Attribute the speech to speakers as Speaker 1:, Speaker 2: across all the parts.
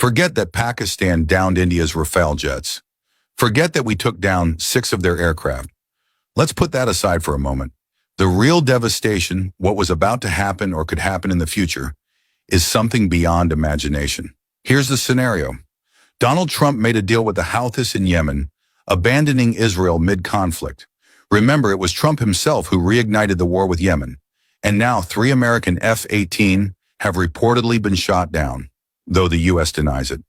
Speaker 1: Forget that Pakistan downed India's Rafale jets. Forget that we took down 6 of their aircraft. Let's put that aside for a moment. The real devastation, what was about to happen or could happen in the future, is something beyond imagination. Here's the scenario. Donald Trump made a deal with the Houthis in Yemen, abandoning Israel mid-conflict. Remember, it was Trump himself who reignited the war with Yemen. And now 3 American F-18 have reportedly been shot down, though the U.S. denies it.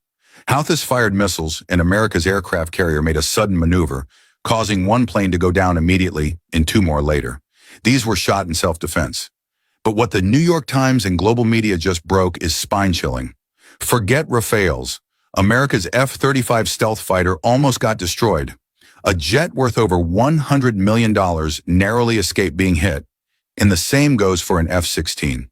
Speaker 1: Houthis fired missiles, and America's aircraft carrier made a sudden maneuver, causing 1 plane to go down immediately and 2 more later. These were shot in self-defense. But what the New York Times and global media just broke is spine-chilling. Forget Rafales. America's F-35 stealth fighter almost got destroyed. A jet worth over $100 million narrowly escaped being hit. And the same goes for an F-16.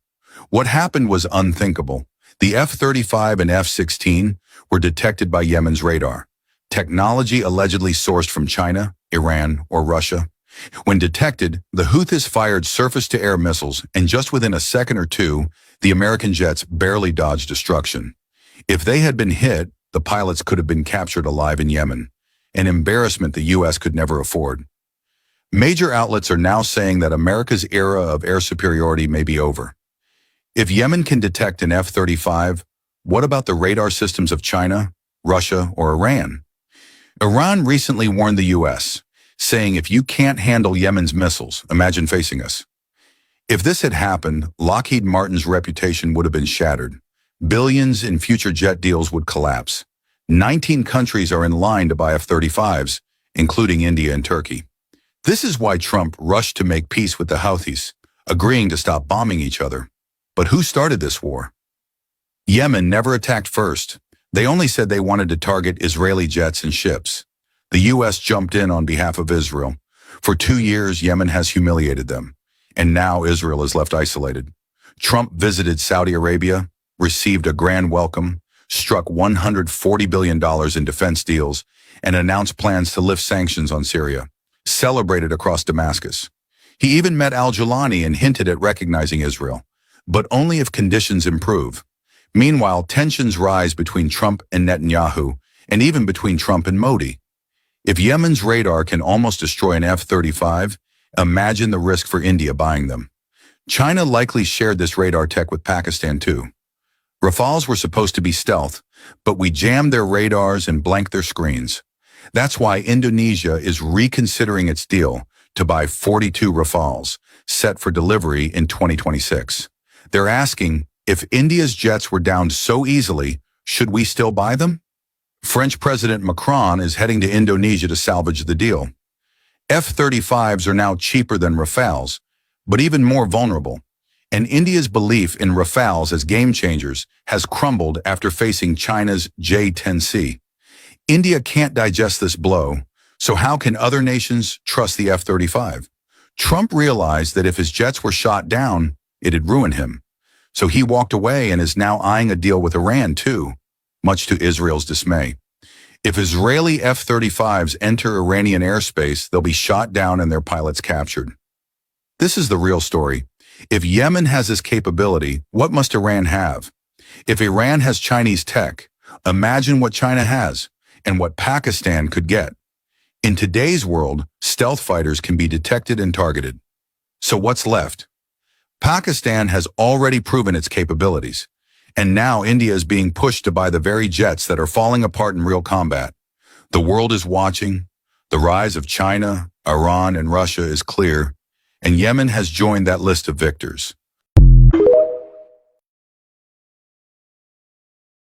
Speaker 1: What happened was unthinkable. The F-35 and F-16 were detected by Yemen's radar. Technology allegedly sourced from China, Iran, or Russia. When detected, the Houthis fired surface-to-air missiles, and just within a second or two, the American jets barely dodged destruction. If they had been hit, the pilots could have been captured alive in Yemen, an embarrassment the U.S. could never afford. Major outlets are now saying that America's era of air superiority may be over. If Yemen can detect an F-35, what about the radar systems of China, Russia, or Iran? Iran recently warned the U.S., saying if you can't handle Yemen's missiles, imagine facing us. If this had happened, Lockheed Martin's reputation would have been shattered. Billions in future jet deals would collapse. 19 countries are in line to buy F-35s, including India and Turkey. This is why Trump rushed to make peace with the Houthis, agreeing to stop bombing each other. But who started this war? Yemen never attacked first. They only said they wanted to target Israeli jets and ships. The U.S. jumped in on behalf of Israel. For 2 years, Yemen has humiliated them. And now Israel is left isolated. Trump visited Saudi Arabia, received a grand welcome, struck $140 billion in defense deals, and announced plans to lift sanctions on Syria, celebrated across Damascus. He even met al-Jilani and hinted at recognizing Israel, but only if conditions improve. Meanwhile, tensions rise between Trump and Netanyahu, and even between Trump and Modi. If Yemen's radar can almost destroy an F-35, imagine the risk for India buying them. China likely shared this radar tech with Pakistan too. Rafales were supposed to be stealth, but we jammed their radars and blanked their screens. That's why Indonesia is reconsidering its deal to buy 42 Rafales, set for delivery in 2026. They're asking, if India's jets were downed so easily, should we still buy them? French President Macron is heading to Indonesia to salvage the deal. F-35s are now cheaper than Rafales, but even more vulnerable. And India's belief in Rafales as game changers has crumbled after facing China's J-10C. India can't digest this blow, so how can other nations trust the F-35? Trump realized that if his jets were shot down, it'd ruin him. So he walked away and is now eyeing a deal with Iran too, much to Israel's dismay. If Israeli F-35s enter Iranian airspace, they'll be shot down and their pilots captured. This is the real story. If Yemen has this capability, what must Iran have? If Iran has Chinese tech, imagine what China has and what Pakistan could get. In today's world, stealth fighters can be detected and targeted. So what's left? Pakistan has already proven its capabilities. And now India is being pushed to buy the very jets that are falling apart in real combat. The world is watching. The rise of China, Iran, and Russia is clear, and Yemen has joined that list of victors.